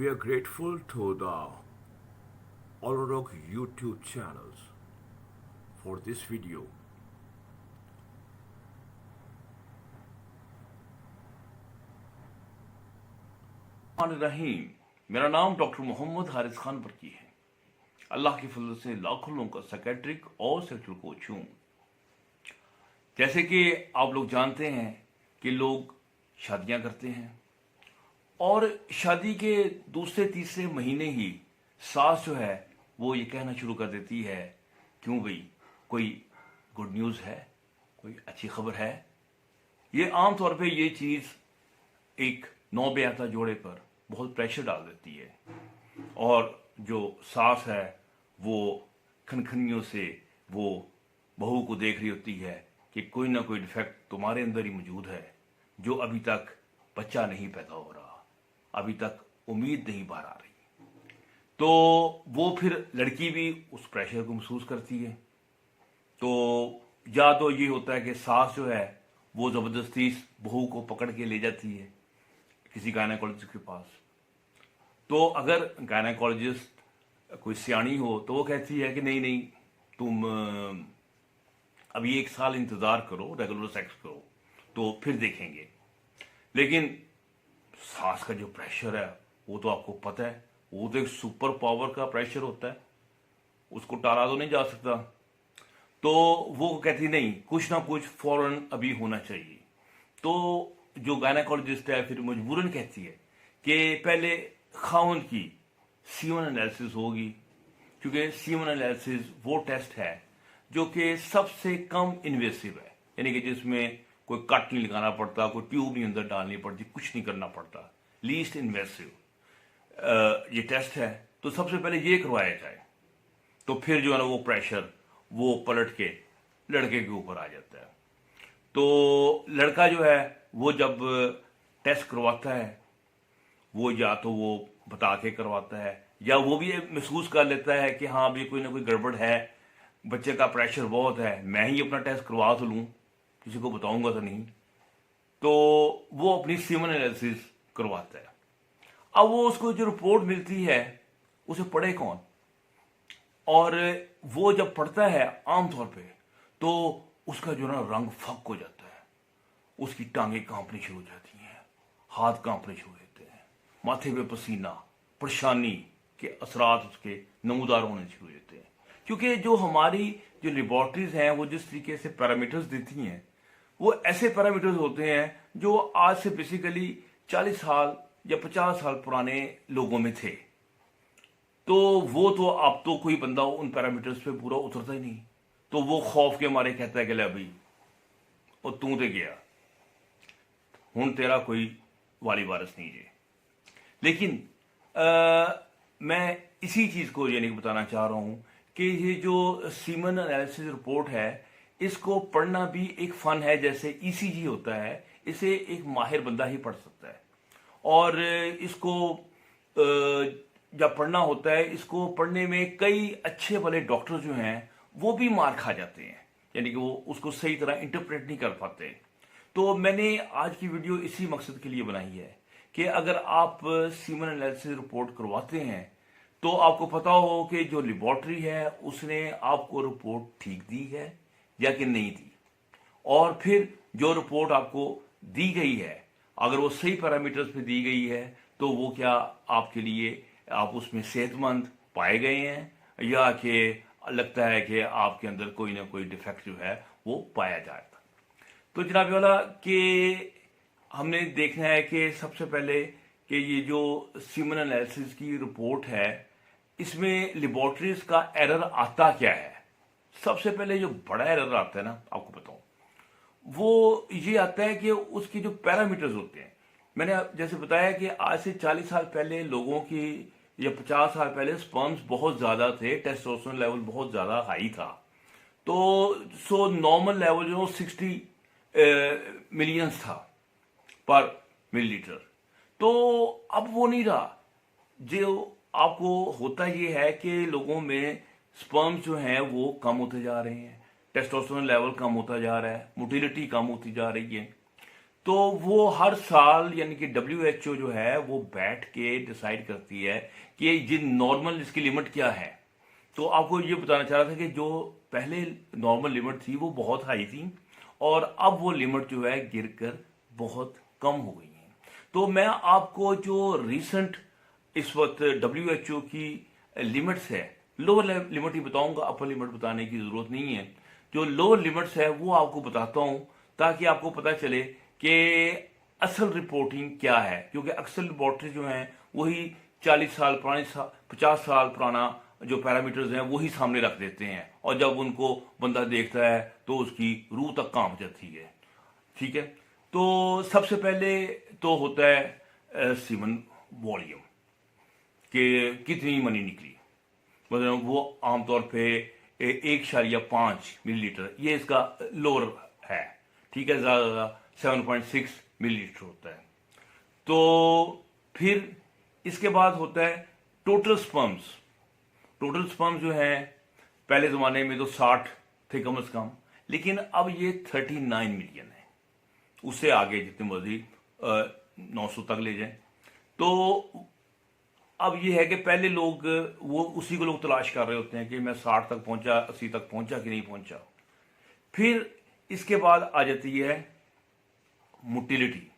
We are grateful to the Olorok YouTube channels for this video. रहीम, मेरा नाम doctor Mohammad Haris Khan बरकी है। अल्लाह की फजल से लाखों लोगों का साइकेट्रिक और सेक्सुअल कोच हूँ। जैसे कि आप लोग जानते हैं कि लोग शादियां करते हैं और शादी के दूसरे तीसरे महीने ही सास जो है वो ये कहना शुरू कर देती है, क्यों भाई कोई गुड न्यूज़ है, कोई अच्छी खबर है। ये आमतौर पे ये चीज़ एक नौब्याता जोड़े पर बहुत प्रेशर डाल देती है और जो सास है वो खनखनियों से वो बहू को देख रही होती है कि कोई ना कोई डिफेक्ट तुम्हारे अंदर ही मौजूद है, जो अभी तक बच्चा नहीं पैदा हो रहा, अभी तक उम्मीद नहीं बाहर आ रही। तो वो फिर लड़की भी उस प्रेशर को महसूस करती है। तो या तो ये होता है कि सास जो है वो ज़बरदस्ती बहू को पकड़ के ले जाती है किसी गायनेकोलॉजिस्ट के पास। तो अगर गायनेकोलॉजिस्ट कोई सियाणी हो तो वो कहती है कि नहीं नहीं, तुम अभी 1 साल इंतज़ार करो, रेगुलर सेक्स करो तो फिर देखेंगे। लेकिन सास का जो प्रेशर है वो तो आपको पता है, वो तो एक सुपर पावर का प्रेशर होता है, उसको टाला तो नहीं जा सकता। तो वो कहती नहीं, कुछ ना कुछ फौरन अभी होना चाहिए। तो जो गायनेकोलॉजिस्ट है फिर मजबूरन कहती है कि पहले खाउंड की सीमन एनालिसिस होगी, क्योंकि सीमन एनालिसिस वो टेस्ट है जो कि सबसे कम इन्वेसिव है, यानी कि जिसमें कोई कट नहीं लगाना पड़ता, कोई ट्यूब नहीं अंदर डालनी पड़ती, कुछ नहीं करना पड़ता, लीस्ट इन्वेसिव ये टेस्ट है। तो सबसे पहले ये करवाया जाए तो फिर जो है ना वो प्रेशर वो पलट के लड़के के ऊपर आ जाता है। तो लड़का जो है वो जब टेस्ट करवाता है वो या तो वो बता के करवाता है या वो भी महसूस कर लेता है कि हाँ भी कोई ना कोई गड़बड़ है, बच्चे का प्रेशर बहुत है, मैं ही अपना टेस्ट करवा तो लूँ, किसी को बताऊंगा तो नहीं। तो वो अपनी सीमन एनालिसिस करवाता है। अब वो उसको जो रिपोर्ट मिलती है उसे पढ़े कौन, और वो जब पढ़ता है आमतौर पे तो उसका जो ना रंग फक हो जाता है, उसकी टांगें कांपनी शुरू हो जाती हैं, हाथ कांपने शुरू होते हैं, माथे पे पसीना, परेशानी के असरात उसके नमूदार होने शुरू हो जाते हैं। क्योंकि जो हमारी जो लेबॉर्ट्रीज हैं वो जिस तरीके से पैरामीटर्स देती हैं वो ऐसे पैरामीटर्स होते हैं जो आज से बेसिकली 40 साल या 50 साल पुराने लोगों में थे। तो वो तो अब तो कोई बंदा उन पैरामीटर्स पे पूरा उतरता ही नहीं, तो वो खौफ के मारे कहता है कि ले अभी और तू तो गया, हुण तेरा कोई वाली वारस नहीं है। लेकिन मैं इसी चीज को ये नहीं बताना चाह रहा हूं कि ये जो सीमन एनालिसिस रिपोर्ट है इसको पढ़ना भी एक फन है। जैसे ईसीजी होता है, इसे एक माहिर बंदा ही पढ़ सकता है, और इसको जब पढ़ना होता है, इसको पढ़ने में कई अच्छे वाले डॉक्टर जो हैं वो भी मार खा जाते हैं, यानी कि वो उसको सही तरह इंटरप्रेट नहीं कर पाते। तो मैंने आज की वीडियो इसी मकसद के लिए बनाई है कि अगर आप सीमन एनालिसिस रिपोर्ट करवाते हैं तो आपको पता हो कि जो लेबॉर्ट्री है उसने आपको रिपोर्ट ठीक दी है या कि नहीं दी, और फिर जो रिपोर्ट आपको दी गई है अगर वो सही पैरामीटर्स पे दी गई है तो वो क्या आपके लिए आप उसमें सेहतमंद पाए गए हैं या कि लगता है कि आपके अंदर कोई ना कोई डिफेक्ट जो है वो पाया जाएगा। तो जनाब वाला कि हमने देखना है कि सबसे पहले कि ये जो सीमन एनालिसिस की रिपोर्ट है इसमें लेबॉर्ट्रीज का एरर आता क्या है। सबसे पहले जो बड़ा एरर आता है ना, आपको बताऊं, वो ये आता है कि उसके जो पैरामीटर्स होते हैं, मैंने जैसे बताया कि आज से 40 साल पहले लोगों की या 50 साल पहले स्पर्म्स बहुत ज्यादा थे, टेस्टोस्टेरोन लेवल बहुत ज्यादा हाई था। तो सो नॉर्मल लेवल जो 60 मिलियंस था पर मिलीलीटर। तो अब वो नहीं रहा। जो आपको होता ये है कि लोगों में स्पर्म्स जो हैं वो कम होते जा रहे हैं, टेस्टोस्टेरोन लेवल कम होता जा रहा है, मोटिलिटी कम होती जा रही है। तो वो हर साल यानी कि WHO जो है वो बैठ के डिसाइड करती है कि ये नॉर्मल इसकी लिमिट क्या है। तो आपको ये बताना चाह रहा था कि जो पहले नॉर्मल लिमिट थी वो बहुत हाई थी और अब वो लिमिट जो है गिरकर बहुत कम हो गई है। तो मैं आपको जो रिसेंट इस वक्त WHO की लिमिट्स है, लोअर लिमिट ही बताऊंगा, अपर लिमिट बताने की जरूरत नहीं है। जो लोअर लिमिट्स है वो आपको बताता हूं ताकि आपको पता चले कि असल रिपोर्टिंग क्या है, क्योंकि अक्सर रिपोर्टर जो हैं वही 40 साल पुरानी 50 साल पुराना जो पैरामीटर्स हैं वही सामने रख देते हैं और जब उनको बंदा देखता है तो उसकी रूह तक कांप जाती है। ठीक है, तो सबसे पहले तो होता है सीमन वॉल्यूम कि कितनी मनी निकली, मतलब वो आमतौर पे 1.5 मिलीलीटर ये इसका लोअर है। ठीक है, ज़्यादा 7.6 मिलीलीटर होता है। तो फिर इसके बाद होता है टोटल स्पर्म्स। टोटल स्पर्म जो है पहले ज़माने में तो 60 थे कम से कम, लेकिन अब ये 39 मिलियन है। उससे आगे जितने मर्जी 900 तक ले जाएं। तो अब ये है कि पहले लोग वो उसी को लोग तलाश कर रहे होते हैं कि मैं 60 तक पहुंचा, 80 तक पहुंचा कि नहीं पहुंचा। फिर इसके बाद आ जाती है मोटिलिटी।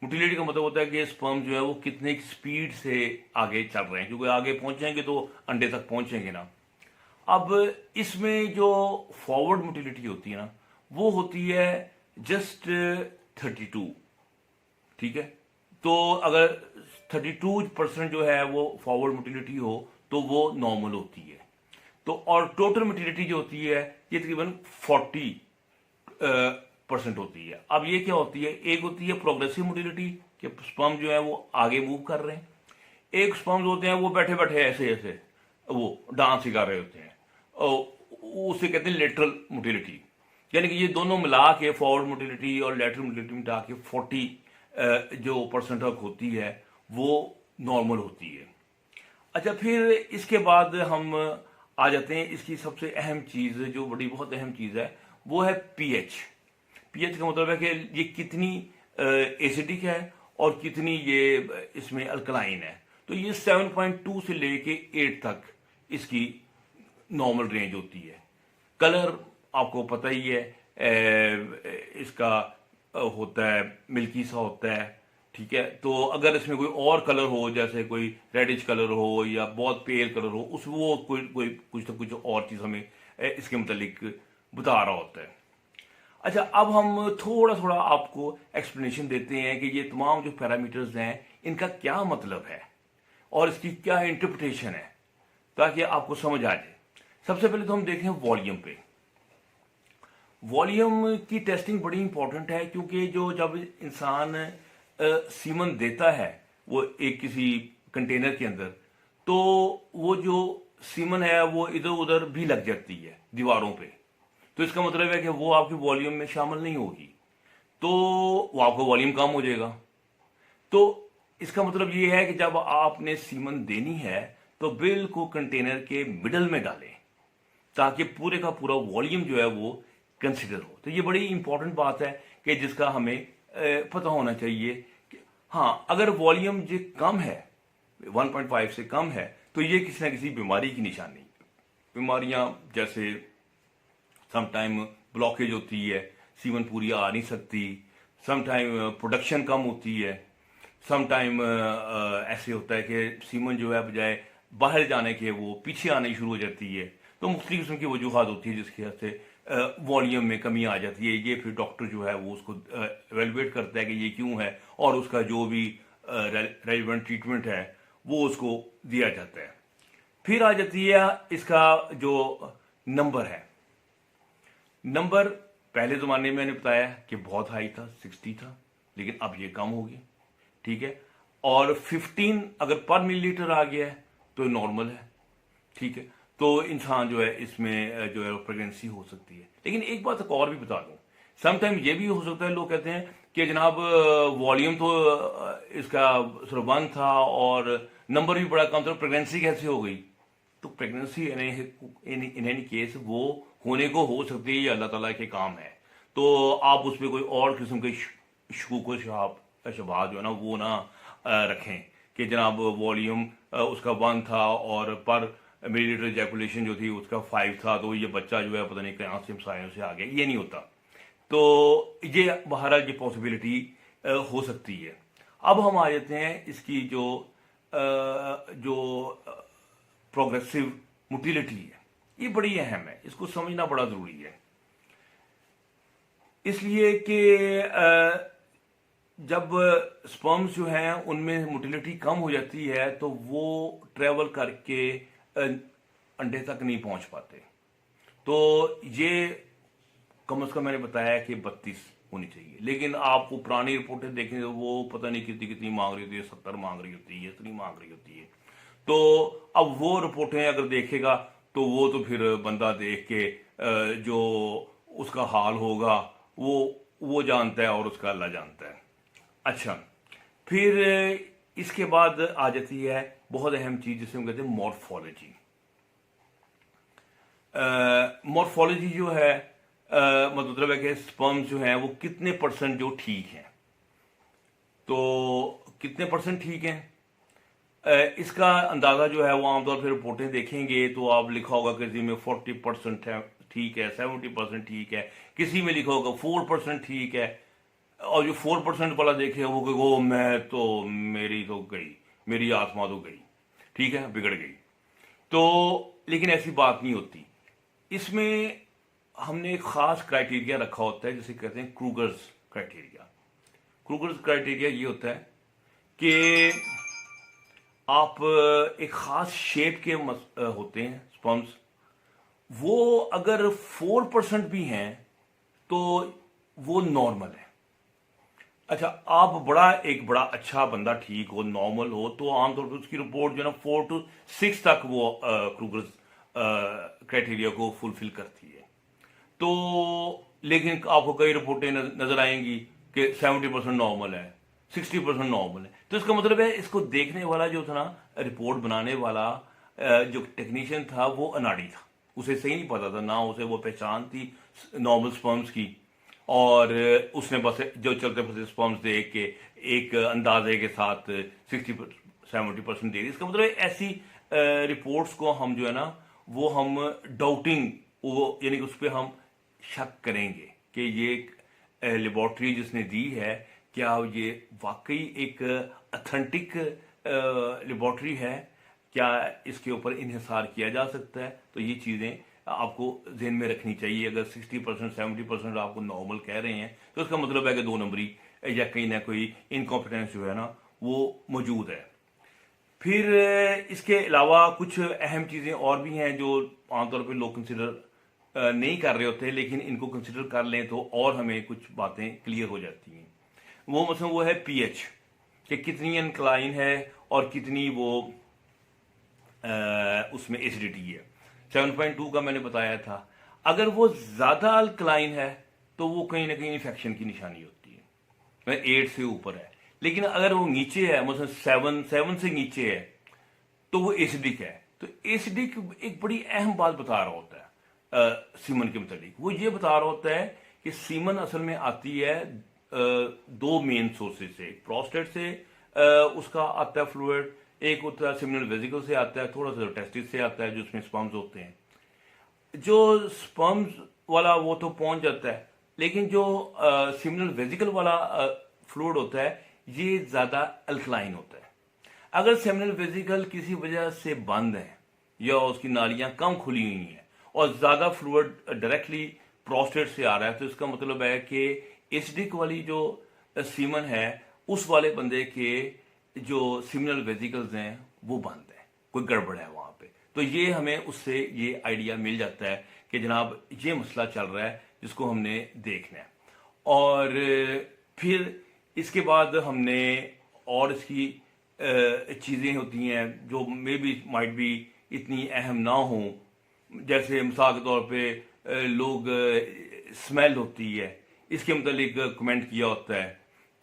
मोटिलिटी का मतलब होता है कि स्पर्म जो है वो कितने स्पीड से आगे चल रहे हैं, क्योंकि आगे पहुंचेंगे तो अंडे तक पहुंचेंगे ना। अब इसमें जो फॉरवर्ड मोटिलिटी होती है ना वो होती है जस्ट 32। ठीक है, तो अगर 32% जो है वो फॉरवर्ड मोटिलिटी हो तो वो नॉर्मल होती है। तो और टोटल मोटिलिटी जो होती है ये तकरीबन 40% होती है। अब ये क्या होती है, एक होती है प्रोग्रेसिव मोटिलिटी कि स्पर्म जो है वो आगे मूव कर रहे हैं, एक स्पर्म होते हैं वो बैठे बैठे ऐसे ऐसे वो डांस ही कर रहे होते हैं, और उसे कहते हैं लेटरल मोटिलिटी। यानी कि ये दोनों मिला के फॉरवर्ड मोटिलिटी और लेटरल मोटिलिटी मिला के 40 जो परसेंट तक होती है वो नॉर्मल होती है। अच्छा, फिर इसके बाद हम आ जाते हैं इसकी सबसे अहम चीज जो बड़ी बहुत अहम चीज है वो है पीएच। पीएच का मतलब है कि ये कितनी एसिडिक है और कितनी ये इसमें अल्कलाइन है। तो ये 7.2 से लेके 8 तक इसकी नॉर्मल रेंज होती है। कलर आपको पता ही है, इसका होता है मिल्की सा होता है। ठीक है, तो अगर इसमें कोई और कलर हो, जैसे कोई रेडिश कलर हो या बहुत पेल कलर हो, उस वो कोई कुछ तो कुछ और चीज हमें इसके मुतालिक बता रहा होता है। अच्छा, अब हम थोड़ा थोड़ा आपको एक्सप्लेनेशन देते हैं कि ये तमाम जो पैरामीटर्स हैं इनका क्या मतलब है और इसकी क्या इंटरप्रिटेशन है, ताकि आपको समझ आ जाए। सबसे पहले तो हम देखें वॉल्यूम पे। वॉल्यूम की टेस्टिंग बड़ी इंपॉर्टेंट है, क्योंकि जो जब इंसान सीमन देता है वो एक किसी कंटेनर के अंदर, तो वो जो सीमन है वो इधर उधर भी लग जाती है दीवारों पे। तो इसका मतलब है कि वो आपकी वॉल्यूम में शामिल नहीं होगी, तो वो आपका वॉल्यूम कम हो जाएगा। तो इसका मतलब ये है कि जब आपने सीमन देनी है तो बिल्कुल कंटेनर के मिडल में डालें ताकि पूरे का पूरा वॉल्यूम जो है वो कंसिडर हो। तो ये बड़ी इंपॉर्टेंट बात है कि जिसका हमें पता होना चाहिए कि हाँ, अगर वॉल्यूम जो कम है 1.5 से कम है तो ये किसी ना किसी बीमारी की निशानी। बीमारियां जैसे समटाइम ब्लॉकेज होती है, सीमन पूरी आ नहीं सकती, समटाइम प्रोडक्शन कम होती है, समटाइम ऐसे होता है कि सीमन जो है बजाय बाहर जाने के वो पीछे आने शुरू हो जाती है। तो मुख्तलिफ किस्म की वजूहत होती है जिसकी वजह से वॉल्यूम में कमी आ जाती है। ये फिर डॉक्टर जो है वो उसको एवेलुएट करता है कि ये क्यों है और उसका जो भी रेलिवेंट ट्रीटमेंट है वो उसको दिया जाता है। फिर आ जाती है इसका जो नंबर है। नंबर पहले ज़माने में मैंने बताया कि बहुत हाई था, 60 था, लेकिन अब ये कम हो गया। ठीक है, और 15 अगर पर मिलीलीटर आ गया है तो नॉर्मल है। ठीक है, तो इंसान जो है इसमें जो है प्रेगनेंसी हो सकती है। लेकिन एक बात और भी बता दूं, समटाइम ये भी हो सकता है, लोग कहते हैं कि जनाब वॉल्यूम तो इसका सिर्फ 1 था और नंबर भी बड़ा कम था, प्रेगनेंसी कैसे हो गई? तो प्रेगनेंसी इन एनी केस वो होने को हो सकती है, ये अल्लाह ताला के काम है। तो आप उस पर कोई और किस्म के शकूक शबाह जो है ना वो ना रखें कि जनाब वॉल्यूम उसका 1 था और पर मिलीलीटर इजैकुलेशन जो थी उसका 5 था, तो ये बच्चा जो है पता नहीं कहाँ से सायों से आ गया। ये नहीं होता। तो ये बहरहाल ये पॉसिबिलिटी हो सकती है। अब हम आ जाते हैं इसकी जो प्रोग्रेसिव मोटिलिटी है, ये बड़ी अहम है, इसको समझना बड़ा ज़रूरी है। इसलिए कि जब स्पर्म्स जो हैं उनमें मोटिलिटी कम हो जाती है तो वो ट्रेवल करके अंडे तक नहीं पहुंच पाते। तो ये कम से कम मैंने बताया कि 32 होनी चाहिए, लेकिन आपको पुरानी रिपोर्टें देखें तो वो पता नहीं कितनी कितनी मांग रही होती है, 70 मांग रही होती है, इतनी मांग रही होती है। तो अब वो रिपोर्टें अगर देखेगा तो वो तो फिर बंदा देख के जो उसका हाल होगा वो जानता है और उसका अल्लाह जानता है। अच्छा, फिर इसके बाद आ जाती है बहुत अहम चीज जिसे हम कहते हैं मॉर्फोलॉजी। मॉर्फोलॉजी जो है मतलब है कि स्पर्म्स जो हैं वो कितने परसेंट जो ठीक हैं, तो कितने परसेंट ठीक हैं इसका अंदाज़ा जो है वो आमतौर पर रिपोर्टें देखेंगे तो आप लिखा होगा किसी में 40% है ठीक है, 70% ठीक है, किसी में लिखा होगा 4% ठीक है, और जो 4% वाला देखे वो मैं तो मेरी तो गई, मेरी आत्मा तो गई, ठीक है, बिगड़ गई। तो लेकिन ऐसी बात नहीं होती। इसमें हमने एक खास क्राइटेरिया रखा होता है जिसे कहते हैं क्रूगर्स क्राइटेरिया। क्रूगर्स क्राइटेरिया ये होता है कि आप एक खास शेप के होते हैं स्पर्म्स, वो अगर 4% भी हैं तो वो नॉर्मल है। अच्छा, आप एक बड़ा अच्छा बंदा ठीक हो, नॉर्मल हो, तो आमतौर पर उसकी रिपोर्ट जो है ना 4 to 6 तक वो क्रूगर्स क्राइटेरिया को फुलफिल करती है। तो लेकिन आपको कई रिपोर्टें नजर आएंगी कि 70% नॉर्मल है, 60% नॉर्मल है। तो इसका मतलब है इसको देखने वाला जो था ना, रिपोर्ट बनाने वाला जो टेक्नीशियन था वो अनाड़ी था, उसे सही नहीं पता था ना, उसे वो पहचान थी नॉर्मल स्पर्म्स की, और उसने बस जो चलते फिरते स्पर्म्स देख के एक अंदाजे के साथ 60-70% दे दी। इसका मतलब ऐसी रिपोर्ट्स को हम जो है ना वो हम डाउटिंग, वो यानी कि उस पर हम शक करेंगे कि ये लेबॉर्ट्री जिसने दी है क्या ये वाकई एक अथेंटिक लेबॉर्ट्री है, क्या इसके ऊपर इन्हिसार किया जा सकता है। तो ये चीज़ें आपको जहन में रखनी चाहिए। अगर 60% 70% आपको नॉर्मल कह रहे हैं तो इसका मतलब है कि 2 नंबरी या कहीं ना कोई इनकॉम्पिटेंस जो है ना वो मौजूद है। फिर इसके अलावा कुछ अहम चीज़ें और भी हैं जो आमतौर पर लोग कंसिडर नहीं कर रहे होते, लेकिन इनको कंसिडर कर लें तो और हमें कुछ बातें क्लियर हो जाती हैं। वो मतलब वो है पीएच, कि कितनी अल्कलाइन है और कितनी वो उसमें एसिडिटी है। 7.2 का मैंने बताया था। अगर वो ज़्यादा अल्कलाइन है तो वो कहीं ना कहीं इन्फेक्शन की निशानी होती है, 8 से ऊपर है। लेकिन अगर वो नीचे है, मतलब 7 से नीचे है, तो वो एसिडिक है। तो एसिडिक एक बड़ी अहम बात बता रहा होता है सीमन के मुताबिक। वो ये बता रहा होता है कि सीमन असल में आती है 2 मेन सोर्सेज से, प्रोस्टेट से उसका आता है फ्लूइड, एक होता है सेमिनल वेसिकल से आता है, थोड़ा सा टेस्टिस से आता है, जो उसमें स्पर्म्स होते हैं। जो स्पर्म्स वाला वो तो पहुंच जाता है, लेकिन जो सेमिनल वेसिकल वाला फ्लूइड होता है ये ज्यादा अल्कलाइन होता है। अगर सेमिनल वेसिकल किसी वजह से बंद है या उसकी नालियां कम खुली हुई हैं और ज्यादा फ्लूइड डायरेक्टली प्रोस्टेट से आ रहा है, तो इसका मतलब है कि एसिडिक वाली जो सीमन है उस वाले बंदे के जो सिमिनल वेसिकल्स हैं वो बंद है, कोई गड़बड़ है वहां पे। तो ये हमें उससे ये आइडिया मिल जाता है कि जनाब ये मसला चल रहा है जिसको हमने देखना है। और फिर इसके बाद हमने और इसकी चीज़ें होती हैं जो मे बी माइट भी इतनी अहम ना हो, जैसे मिसाल के तौर पे लोग स्मेल होती है इसके मतलब कमेंट किया होता है।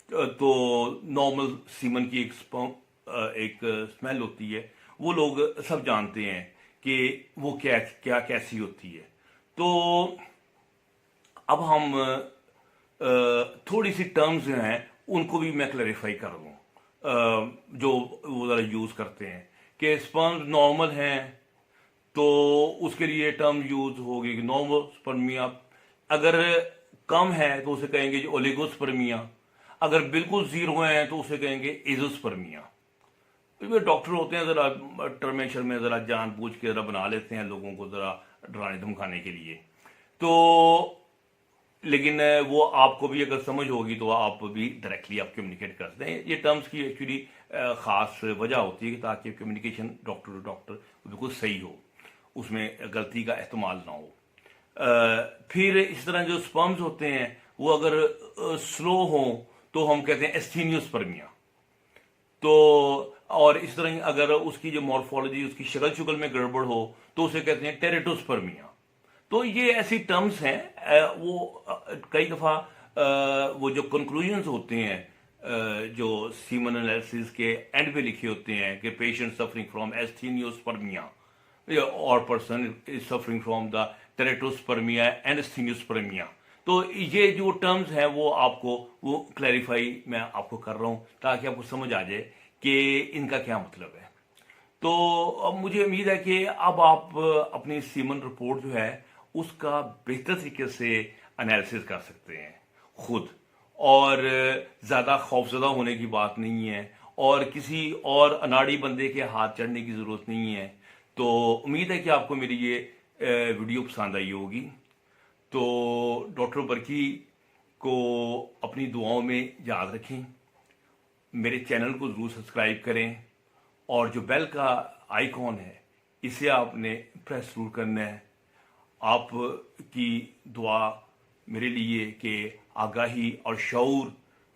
तो नॉर्मल सीमन की एक स्मेल होती है, वो लोग सब जानते हैं कि वो क्या कैसी होती है। तो अब हम थोड़ी सी टर्म्स जो हैं उनको भी मैं क्लैरिफाई कर दूं, जो वो ज़रा यूज़ करते हैं कि स्पर्म नॉर्मल हैं तो उसके लिए टर्म यूज होगी कि नॉर्मोस्पर्मिया, अगर कम है तो उसे कहेंगे ओलिगोस्पर्मिया, अगर बिल्कुल जीरो है तो उसे कहेंगे एजोस्पर्मिया। तो डॉक्टर होते हैं जरा टर्मेशर में जरा जानबूझ के जरा बना लेते हैं लोगों को जरा डराने धमकाने के लिए। तो लेकिन वो आपको भी अगर समझ होगी तो आप भी डायरेक्टली आप कम्युनिकेट कर सकते हैं। ये टर्म्स की एक्चुअली खास वजह होती है कि ताकि कम्युनिकेशन डॉक्टर टू डॉक्टर बिल्कुल सही हो, उसमें गलती का एहतमाल ना हो। फिर इस तरह जो स्पर्म्स होते हैं वो अगर स्लो हो तो हम कहते हैं एस्थीनियोस्पर्मिया। तो और इस तरह अगर उसकी जो मॉर्फोलॉजी, उसकी शक्ल शुक्ल में गड़बड़ हो तो उसे कहते हैं टेरेटोस्पर्मिया। तो ये ऐसी टर्म्स हैं, वो कई दफ़ा वो जो कंक्लूजन्स होते हैं जो सीमन एनालिसिस के एंड पे लिखे होते हैं कि पेशेंट सफरिंग फ्रॉम एस्थीनियोस्पर्मिया और person is suffering from the teratospermia and asthenospermia. तो ये जो टर्म्स हैं वो आपको वो क्लैरिफाई मैं आपको कर रहा हूँ ताकि आपको समझ आ जाए कि इनका क्या मतलब है। तो अब मुझे उम्मीद है कि अब आप अपनी सीमन रिपोर्ट जो है उसका बेहतर तरीके से एनालिसिस कर सकते हैं खुद, और ज़्यादा खौफजदा होने की बात नहीं है और किसी और अनाड़ी बंदे के हाथ चढ़ने की ज़रूरत नहीं है। तो उम्मीद है कि आपको मेरी ये वीडियो पसंद आई होगी। तो डॉक्टर बरकी को अपनी दुआओं में याद रखें, मेरे चैनल को ज़रूर सब्सक्राइब करें और जो बेल का आइकॉन है इसे आपने प्रेस ज़रूर करना है। आपकी दुआ मेरे लिए कि आगाही और शऊर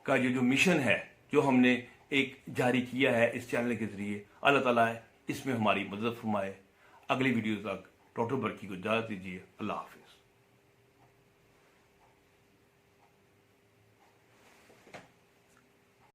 का जो मिशन है जो हमने एक जारी किया है इस चैनल के ज़रिए, अल्लाह ताला इसमें हमारी मदद फरमाए। अगली वीडियो तक डॉक्टर बरकी को इजाज़त दीजिए। अल्लाह हाफ़िज़।